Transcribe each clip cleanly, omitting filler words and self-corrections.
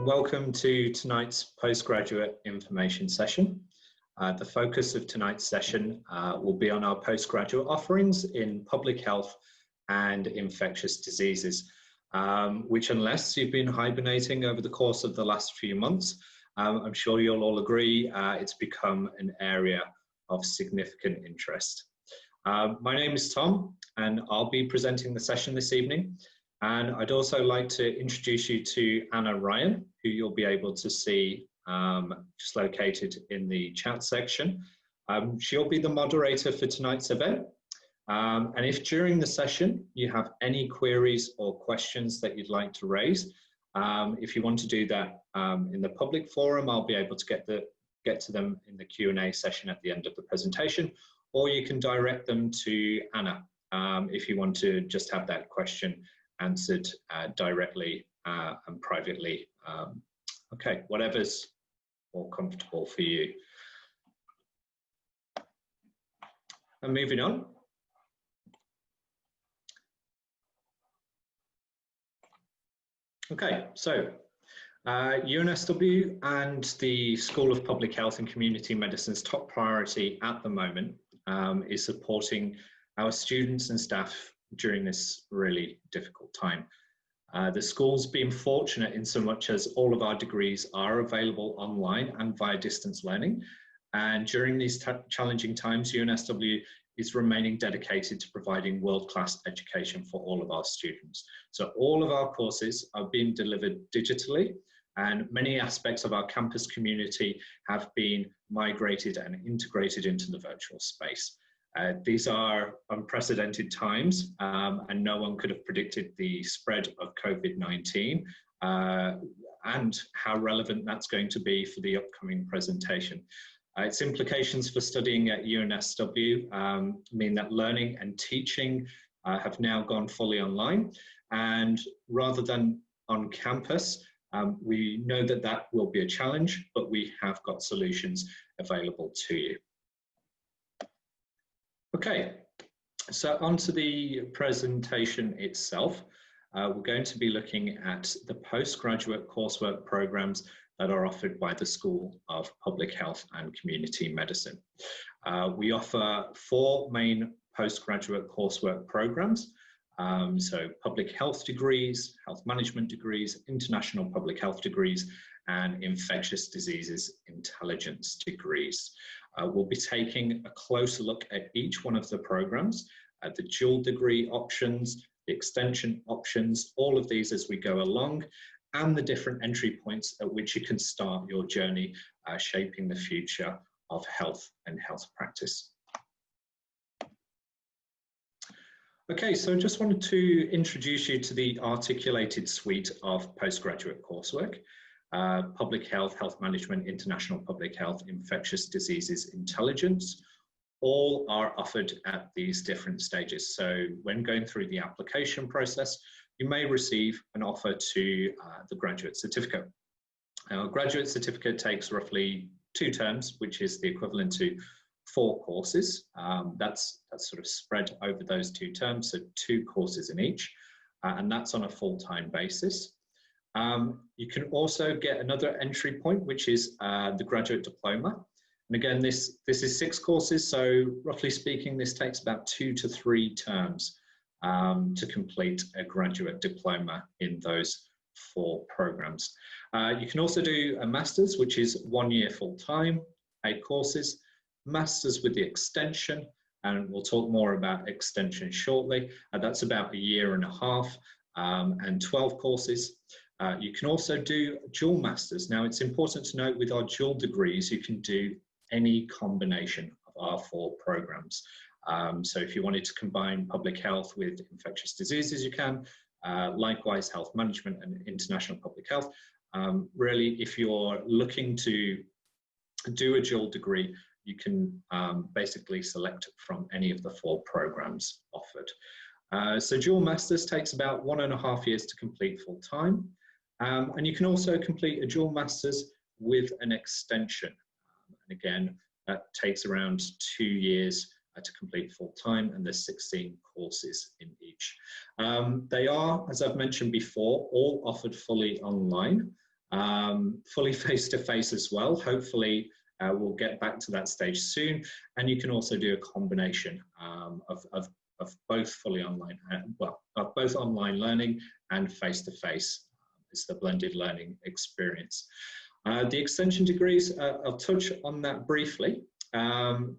welcome to tonight's postgraduate information session. The focus of tonight's session will be on our postgraduate offerings in public health and infectious diseases, which, unless you've been hibernating over the course of the last few months, I'm sure you'll all agree it's become an area of significant interest. My name is Tom, and I'll be presenting the session this evening. And I'd also like to introduce you to Anna Ryan, who you'll be able to see just located in the chat section. She'll be the moderator for tonight's event. And if during the session you have any queries or questions that you'd like to raise, if you want to do that in the public forum, I'll be able to get to them in the Q&A session at the end of the presentation, or you can direct them to Anna if you want to just have that question answered directly and privately. Okay, whatever's more comfortable for you. And moving on. Okay, so UNSW and the School of Public Health and Community Medicine's top priority at the moment is supporting our students and staff during this really difficult time. The school's been fortunate in so much as all of our degrees are available online and via distance learning. And during these challenging times, UNSW is remaining dedicated to providing world-class education for all of our students. So all of our courses are being delivered digitally, and many aspects of our campus community have been migrated and integrated into the virtual space. These are unprecedented times, and no one could have predicted the spread of COVID-19 and how relevant that's going to be for the upcoming presentation. Its implications for studying at UNSW mean that learning and teaching have now gone fully online, and rather than on campus, we know that that will be a challenge, but we have got solutions available to you. Okay, so onto the presentation itself. We're going to be looking at the postgraduate coursework programs that are offered by the School of Public Health and Community Medicine. We offer 4 main postgraduate coursework programs. So public health degrees, health management degrees, international public health degrees, and infectious diseases intelligence degrees. We'll be taking a closer look at each one of the programs, the dual degree options, the extension options, all of these as we go along, and the different entry points at which you can start your journey shaping the future of health and health practice. Okay, so I just wanted to introduce you to the articulated suite of postgraduate coursework. Public health, health management, international public health, infectious diseases intelligence, all are offered at these different stages. So when going through the application process, you may receive an offer to the graduate certificate. Now, a graduate certificate takes roughly 2 terms, which is the equivalent to 4 courses. That's sort of spread over those 2 terms, so 2 courses in each, and that's on a full-time basis. You can also get another entry point, which is the graduate diploma. And again, this is 6 courses, so roughly speaking, this takes about 2 to 3 terms to complete a graduate diploma in those 4 programs. You can also do a master's, which is 1 year full-time, 8 courses, master's with the extension, and we'll talk more about extension shortly. That's about 1.5 years and 12 courses. You can also do dual masters. Now, it's important to note with our dual degrees, you can do any combination of our 4 programs. So if you wanted to combine public health with infectious diseases, you can. Likewise, health management and international public health. Really, if you're looking to do a dual degree, you can basically select from any of the 4 programs offered. So dual masters takes about 1.5 years to complete full time. And you can also complete a dual masters with an extension. And again, that takes around 2 years to complete full time, and there's 16 courses in each. They are, as I've mentioned before, all offered fully online. fully face-to-face as well. Hopefully, we'll get back to that stage soon. And you can also do a combination of both fully online, of both online learning and face-to-face. It's the blended learning experience. The extension degrees, I'll touch on that briefly.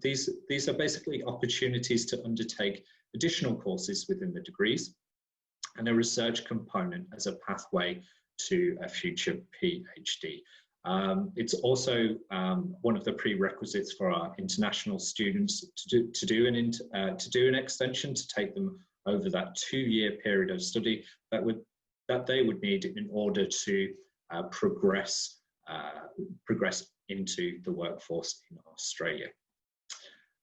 These are basically opportunities to undertake additional courses within the degrees and a research component as a pathway to a future PhD. It's also one of the prerequisites for our international students to do an extension, to take them over that 2-year period of study that they would need in order to progress into the workforce in Australia.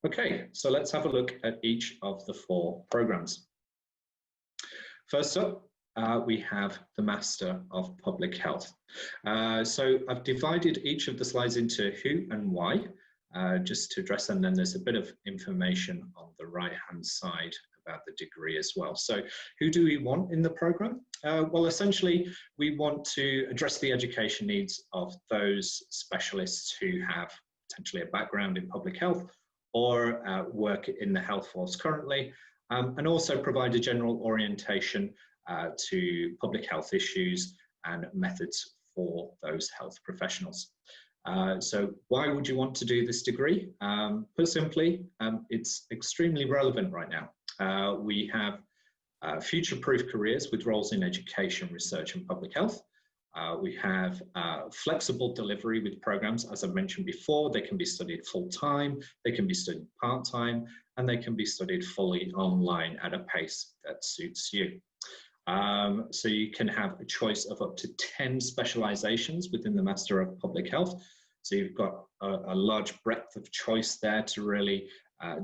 Okay, so let's have a look at each of the 4 programs. First up, we have the Master of Public Health. So I've divided each of the slides into who and why, just to address them, and then there's a bit of information on the right-hand side about the degree as well. So who do we want in the program? Well, essentially, we want to address the education needs of those specialists who have potentially a background in public health or work in the health force currently, and also provide a general orientation to public health issues and methods for those health professionals. So why would you want to do this degree? Put simply, it's extremely relevant right now. We have future-proof careers with roles in education, research and public health. We have flexible delivery with programs, as I mentioned before. They can be studied full-time, they can be studied part-time, and they can be studied fully online at a pace that suits you. So you can have a choice of up to 10 specialisations within the Master of Public Health. So you've got a large breadth of choice there to really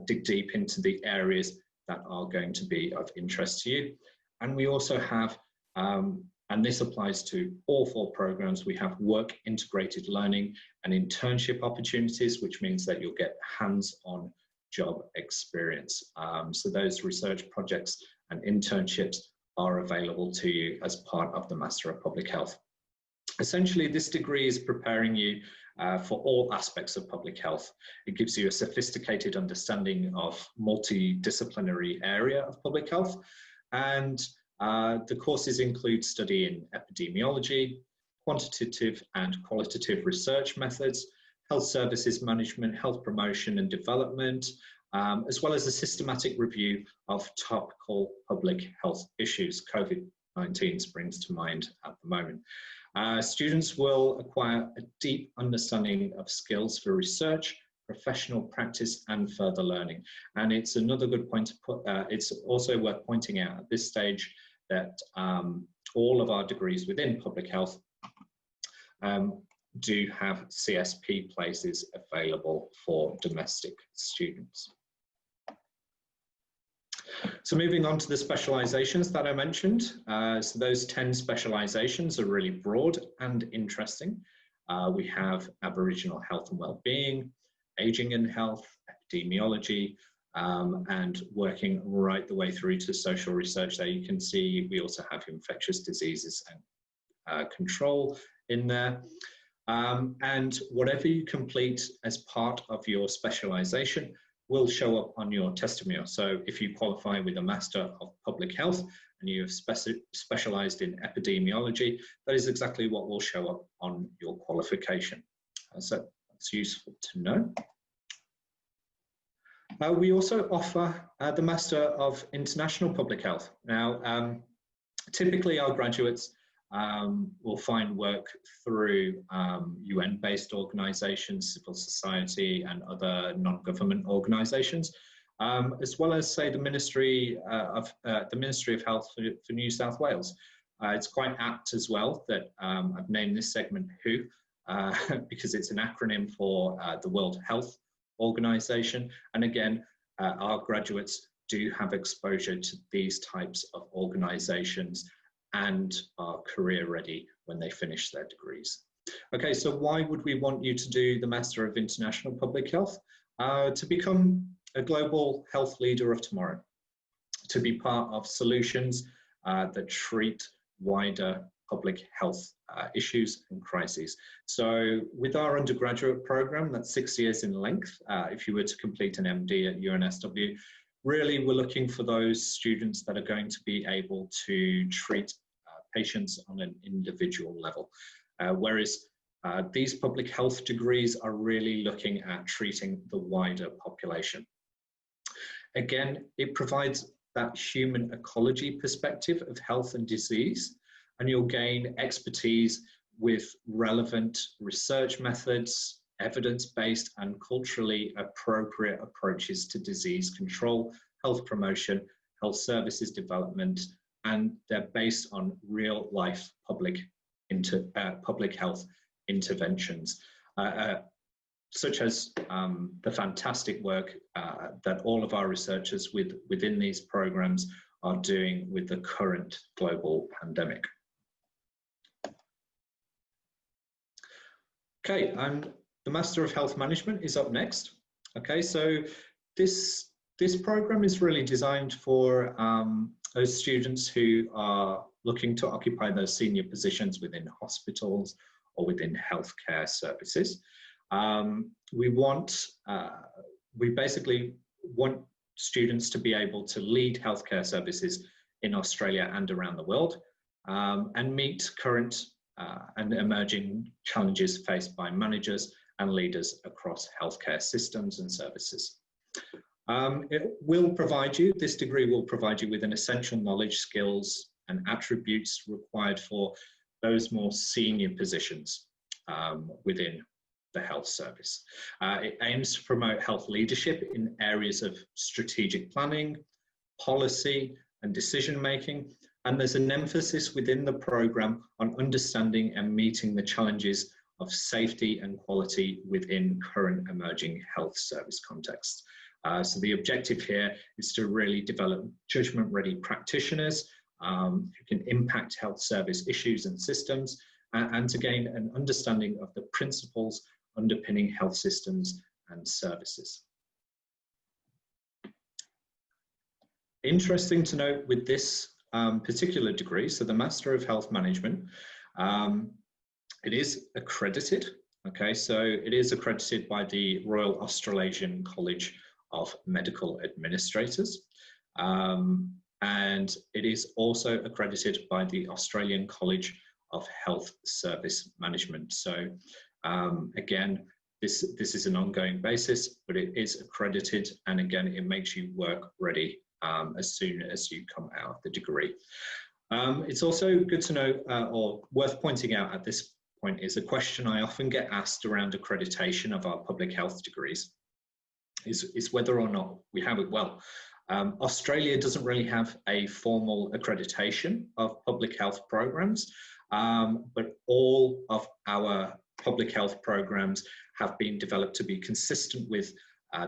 dig deep into the areas that are going to be of interest to you. And we also have, and this applies to all 4 programs, we have work integrated learning and internship opportunities, which means that you'll get hands-on job experience. So those research projects and internships are available to you as part of the Master of Public Health. Essentially, this degree is preparing you for all aspects of public health. It gives you a sophisticated understanding of multidisciplinary area of public health, and the courses include study in epidemiology, quantitative and qualitative research methods, health services management, health promotion and development, as well as a systematic review of topical public health issues. COVID-19 springs to mind at the moment. Students will acquire a deep understanding of skills for research, professional practice and further learning. And it's another good point to put, it's also worth pointing out at this stage that all of our degrees within public health do have CSP places available for domestic students. So moving on to the specialisations that I mentioned. So those 10 specialisations are really broad and interesting. We have Aboriginal health and wellbeing, ageing and health, epidemiology, and working right the way through to social research. There you can see we also have infectious diseases and control in there. And whatever you complete as part of your specialisation will show up on your testimonial. So if you qualify with a Master of Public Health and you have specialised in epidemiology, that is exactly what will show up on your qualification. So that's useful to know. We also offer the Master of International Public Health. Now, typically our graduates will find work through UN-based organisations, civil society and other non-government organisations, as well as, say, the Ministry of Health for New South Wales. It's quite apt as well that I've named this segment WHO, because it's an acronym for the World Health Organization. And again, our graduates do have exposure to these types of organizations and are career ready when they finish their degrees. Okay, so why would we want you to do the Master of International Public Health? To become a global health leader of tomorrow, to be part of solutions that treat wider public health issues and crises. So with our undergraduate program, that's 6 years in length, if you were to complete an MD at UNSW, really we're looking for those students that are going to be able to treat patients on an individual level, whereas these public health degrees are really looking at treating the wider population. Again, it provides that human ecology perspective of health and disease, and you'll gain expertise with relevant research methods, evidence-based and culturally appropriate approaches to disease control, health promotion, health services development, and they're based on real-life public health interventions, such as the fantastic work that all of our researchers within these programs are doing with the current global pandemic. Okay, and the Master of Health Management is up next. Okay, so this program is really designed for those students who are looking to occupy those senior positions within hospitals or within healthcare services. We basically want students to be able to lead healthcare services in Australia and around the world, and meet current and emerging challenges faced by managers and leaders across healthcare systems and services. This degree will provide you with an essential knowledge, skills, and attributes required for those more senior positions within the health service. It aims to promote health leadership in areas of strategic planning, policy, and decision-making, and there's an emphasis within the program on understanding and meeting the challenges of safety and quality within current emerging health service contexts. So the objective here is to really develop judgment-ready practitioners who can impact health service issues and systems, and to gain an understanding of the principles underpinning health systems and services. Interesting to note with this particular degree, so the Master of Health Management, it is accredited. Okay, so it is accredited by the Royal Australasian College of Medical Administrators, and it is also accredited by the Australian College of Health Service Management. So again, this is an ongoing basis, but it is accredited, and again, it makes you work ready as soon as you come out of the degree. It's also good to know, or worth pointing out at this point, is a question I often get asked around accreditation of our public health degrees, is whether or not we have it well. Australia doesn't really have a formal accreditation of public health programs, but all of our public health programs have been developed to be consistent with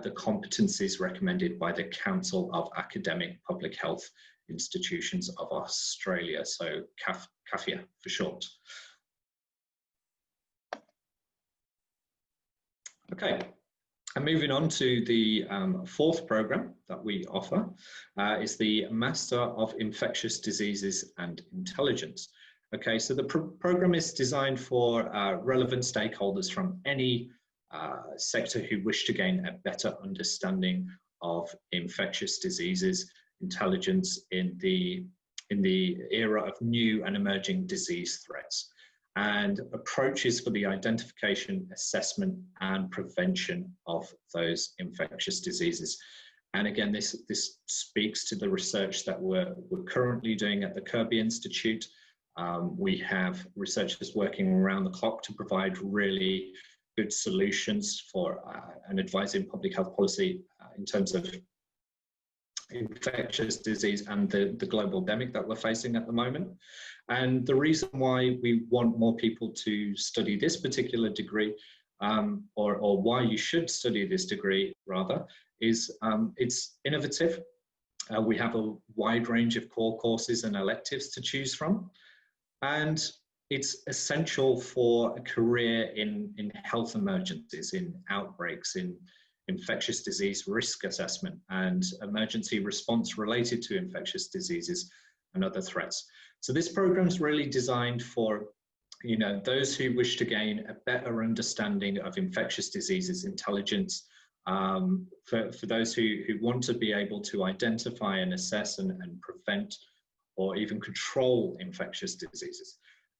the competencies recommended by the Council of Academic Public Health Institutions of Australia, so CAFIA for short. Okay, and moving on to the fourth program that we offer is the Master of Infectious Diseases and Intelligence. Okay, so the program is designed for relevant stakeholders from any sector who wish to gain a better understanding of infectious diseases, intelligence in the era of new and emerging disease threats, and approaches for the identification, assessment, and prevention of those infectious diseases. And again, this speaks to the research that we're currently doing at the Kirby Institute. We have researchers working around the clock to provide really good solutions for and advising public health policy in terms of infectious disease and the global pandemic that we're facing at the moment. And the reason why we want more people to study this particular degree, or why you should study this degree rather, is it's innovative. We have a wide range of core courses and electives to choose from, and it's essential for a career in health emergencies, in outbreaks, in infectious disease risk assessment and emergency response related to infectious diseases, and other threats. So this program is really designed for those who wish to gain a better understanding of infectious diseases intelligence, for those who want to be able to identify and assess and prevent or even control infectious diseases.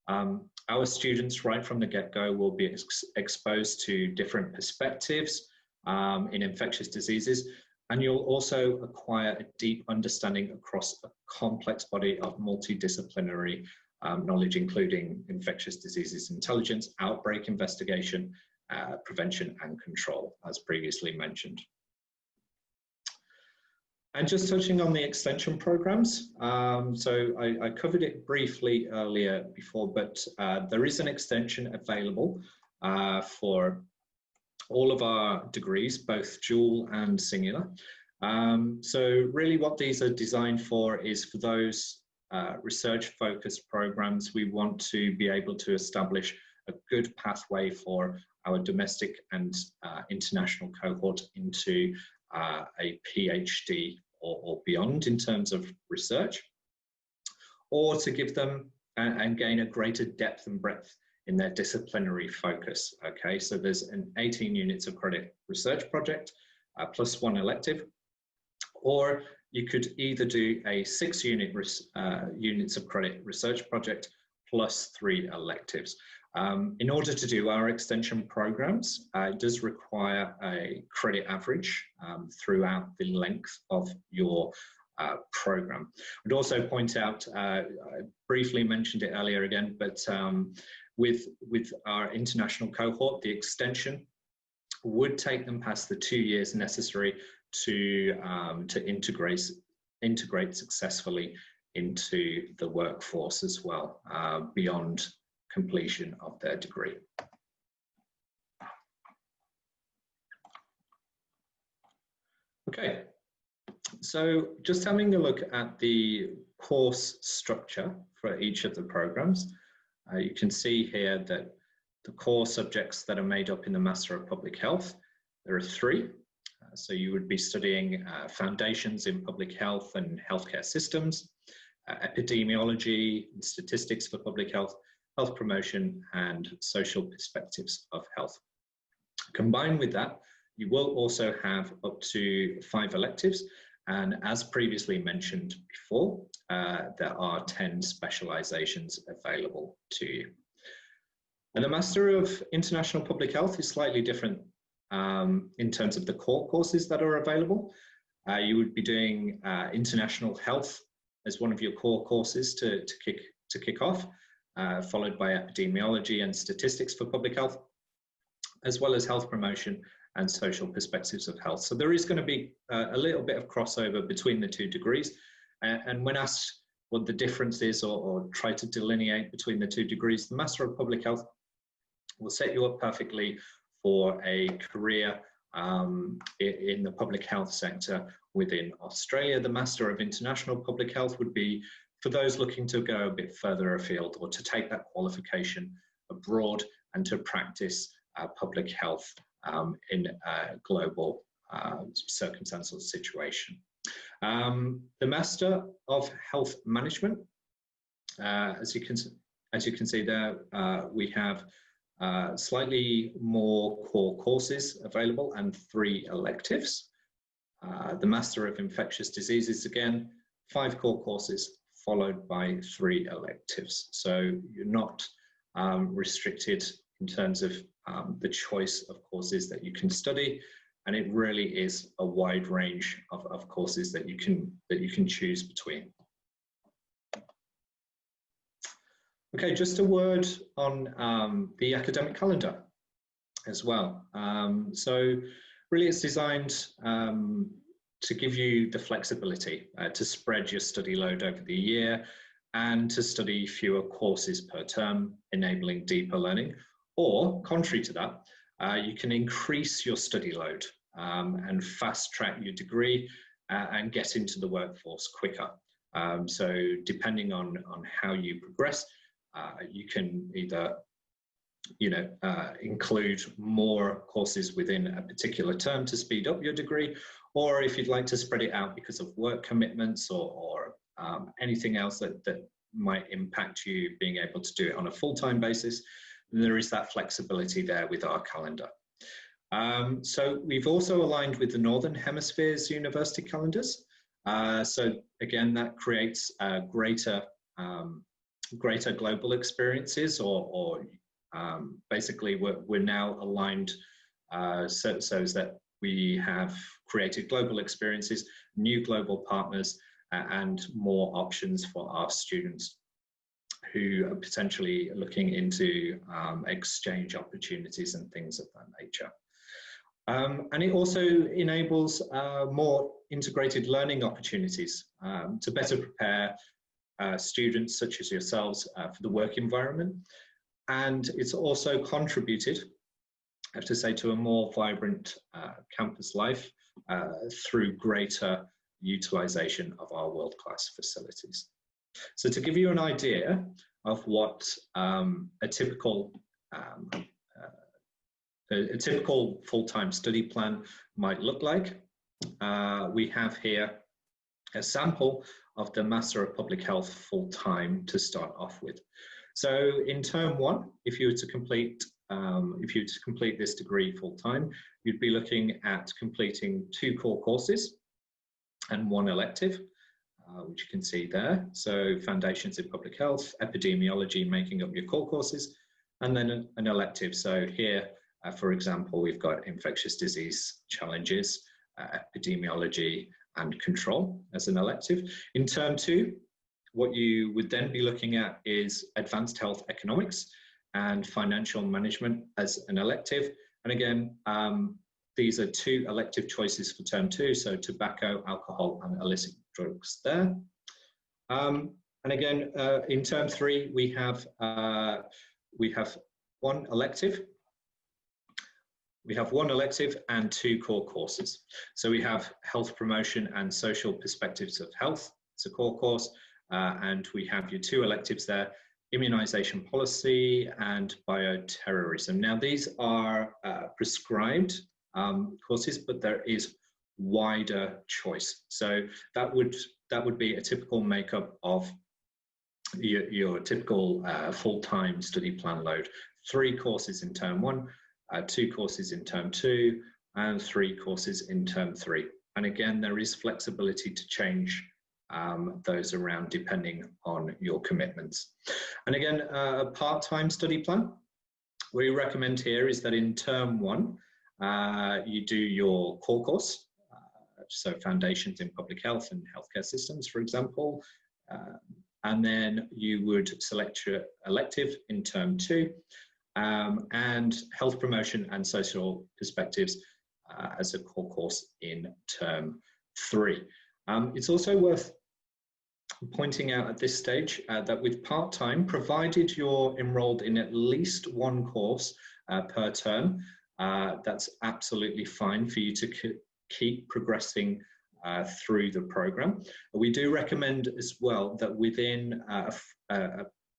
Our students right from the get-go will be exposed to different perspectives in infectious diseases, and you'll also acquire a deep understanding across a complex body of multidisciplinary knowledge, including infectious diseases intelligence, outbreak investigation, prevention and control, as previously mentioned. And just touching on the extension programs, so I covered it briefly earlier before, but there is an extension available for all of our degrees, both dual and singular. So really what these are designed for is for those research-focused programs. We want to be able to establish a good pathway for our domestic and international cohort into a PhD or beyond in terms of research, or to give them and gain a greater depth and breadth in their disciplinary focus. Okay, so there's an 18 units of credit research project plus one elective, or you could either do a 6 units of credit research project plus 3 electives. In order to do our extension programs, it does require a credit average throughout the length of your program. I'd also point out, I briefly mentioned it earlier again, but with our international cohort, the extension would take them past the 2 years necessary to integrate successfully into the workforce as well, beyond completion of their degree. Okay, so just having a look at the course structure for each of the programs, you can see here that the core subjects that are made up in the Master of Public Health, there are 3. So you would be studying foundations in public health and healthcare systems, epidemiology and statistics for public health, health promotion, and social perspectives of health. Combined with that, you will also have up to 5 electives, and as previously mentioned before, there are 10 specialisations available to you. And the Master of International Public Health is slightly different in terms of the core courses that are available. You would be doing international health as one of your core courses to kick off, followed by epidemiology and statistics for public health, as well as health promotion and social perspectives of health. So there is going to be a little bit of crossover between the 2 degrees. And when asked what the difference is, or try to delineate between the 2 degrees, the Master of Public Health will set you up perfectly for a career in the public health sector within Australia. The Master of International Public Health would be for those looking to go a bit further afield, or to take that qualification abroad and to practice public health in a global circumstantial situation. The Master of Health Management, as you can see there, we have slightly more core courses available and 3 electives. The Master of Infectious Diseases, again, 5 core courses followed by 3 electives. So you're not restricted in terms of the choice of courses that you can study, and it really is a wide range of courses that you can choose between. Okay, just a word on the academic calendar as well. So really it's designed to give you the flexibility to spread your study load over the year and to study fewer courses per term, enabling deeper learning. Or, contrary to that, you can increase your study load and fast track your degree and get into the workforce quicker. So depending on how you progress, you can either include more courses within a particular term to speed up your degree, or if you'd like to spread it out because of work commitments or anything else that might impact you being able to do it on a full-time basis, there is that flexibility there with our calendar. So we've also aligned with the Northern Hemisphere's university calendars. So again, that creates greater global experiences, or basically we're now aligned so that we have created global experiences, new global partners, and more options for our students who are potentially looking into exchange opportunities and things of that nature. And it also enables more integrated learning opportunities to better prepare students such as yourselves for the work environment. And it's also contributed, I have to say, to a more vibrant campus life through greater utilization of our world-class facilities. So to give you an idea of what a typical full-time study plan might look like, we have here a sample of the Master of Public Health full-time to start off with. So in term one, if you were to complete this degree full-time, you'd be looking at completing 2 core courses and 1 elective, which you can see there. So Foundations in Public Health, Epidemiology making up your core courses, and then an elective. So here, for example, we've got Infectious Disease Challenges, Epidemiology and Control as an elective. In term 2, what you would then be looking at is Advanced Health Economics and Financial Management as an elective. And again, these are 2 elective choices for term 2, so tobacco, alcohol, and illicit drugs there. And again, in term 3, we have 1 elective. We have 1 elective and 2 core courses. So we have Health Promotion and Social Perspectives of Health. It's a core course. And we have your 2 electives there, Immunization Policy and Bioterrorism. Now, these are prescribed courses, but there is wider choice. So that would be a typical makeup of your typical full-time study plan load. 3 courses in term 1, 2 courses in term 2, and 3 courses in term 3. And again, there is flexibility to change those around depending on your commitments. And again, a part-time study plan, what we recommend here is that in term 1, you do your core course, so Foundations in Public Health and Healthcare Systems, for example, and then you would select your elective in term 2, and Health Promotion and Social Perspectives as a core course in term 3. It's also worth pointing out at this stage that with part-time, provided you're enrolled in at least 1 course per term, that's absolutely fine for you to keep progressing through the program. We do recommend as well that within a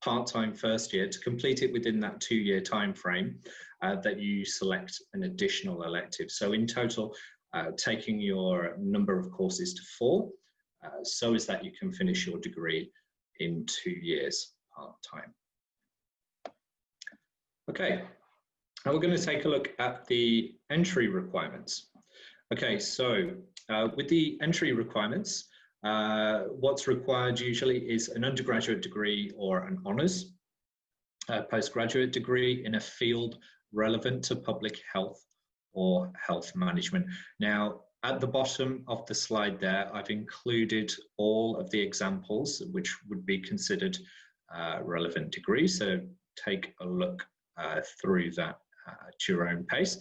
part-time first year, to complete it within that 2-year time frame, that you select an additional elective. So in total, taking your number of courses to 4, so as that you can finish your degree in 2 years part-time. Okay, now we're going to take a look at the entry requirements. Okay, so with the entry requirements, what's required usually is an undergraduate degree or an honours, postgraduate degree in a field relevant to public health or health management. Now, at the bottom of the slide there, I've included all of the examples which would be considered relevant degrees. So take a look through that at your own pace.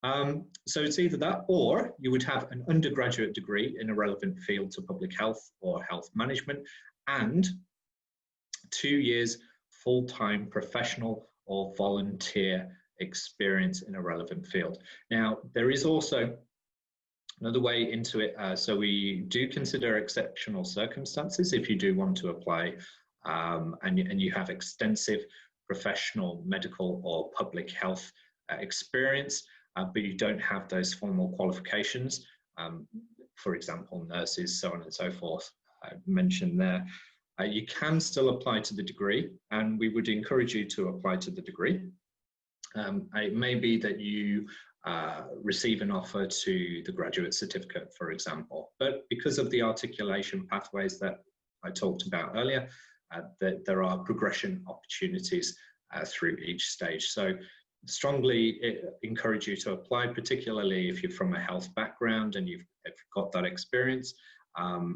So it's either that, or you would have an undergraduate degree in a relevant field to public health or health management, and 2 years full-time professional or volunteer experience in a relevant field. Now, there is also another way into it. So we do consider exceptional circumstances if you do want to apply and you have extensive professional, medical or public health experience, but you don't have those formal qualifications, for example, nurses, so on and so forth. mentioned there. You can still apply to the degree, and we would encourage you to apply to the degree. It may be that you receive an offer to the graduate certificate, for example, but because of the articulation pathways that I talked about earlier, that there are progression opportunities through each stage. So strongly encourage you to apply, particularly if you're from a health background and you've got that experience.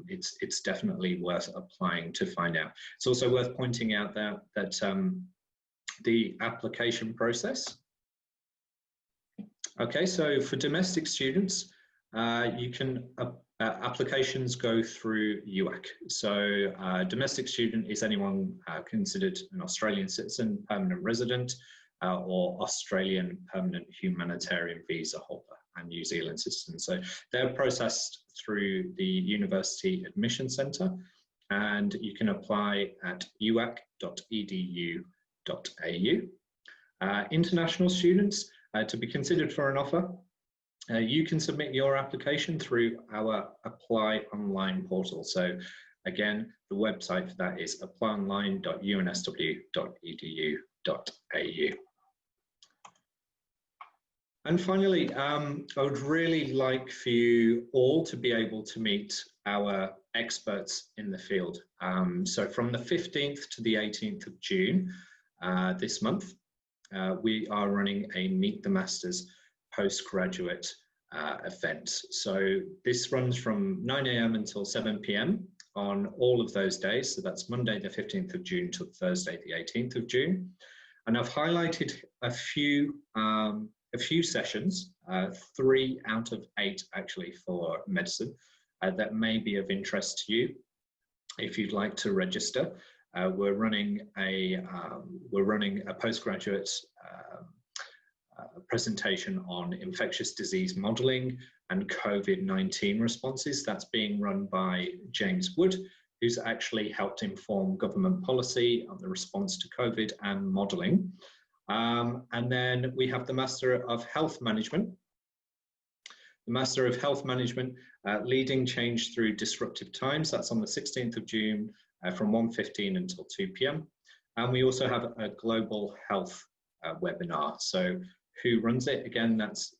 It's definitely worth applying to find out. It's also worth pointing out that the application process. Okay, so for domestic students, you can applications go through UAC. So domestic student is anyone considered an Australian citizen, permanent resident, or Australian permanent humanitarian visa holder and New Zealand citizen. So they're processed through the University Admission Centre, and you can apply at uac.edu.au. International students, to be considered for an offer, you can submit your application through our Apply Online portal. So again, the website for that is applyonline.unsw.edu.au. And finally, I would really like for you all to be able to meet our experts in the field. So from the 15th to the 18th of June this month, we are running a Meet the Masters postgraduate event. So this runs from 9 AM until 7 PM on all of those days. So that's Monday the 15th of June to Thursday the 18th of June. And I've highlighted a few sessions, 3 out of 8 actually for medicine, that may be of interest to you if you'd like to register. We're running a postgraduate presentation on infectious disease modelling and COVID-19 responses. That's being run by James Wood, who's actually helped inform government policy on the response to COVID and modelling. And then we have the Master of Health Management. The Master of Health Management, Leading Change Through Disruptive Times. That's on the 16th of June from 1:15 until 2 PM. And we also have a global health webinar. So who runs it? Again, that's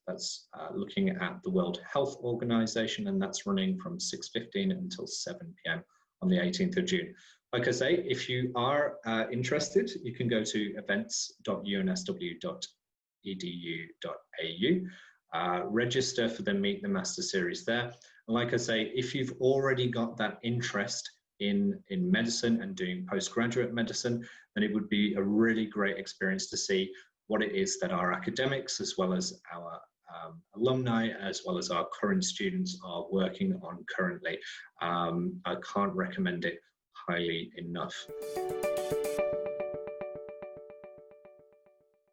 looking at the World Health Organization, and that's running from 6:15 until 7 PM on the 18th of June. Like I say, if you are interested, you can go to events.unsw.edu.au, register for the Meet the Master series there. And like I say, if you've already got that interest in medicine and doing postgraduate medicine, then it would be a really great experience to see what it is that our academics, as well as our alumni, as well as our current students are working on currently. I can't recommend it highly enough.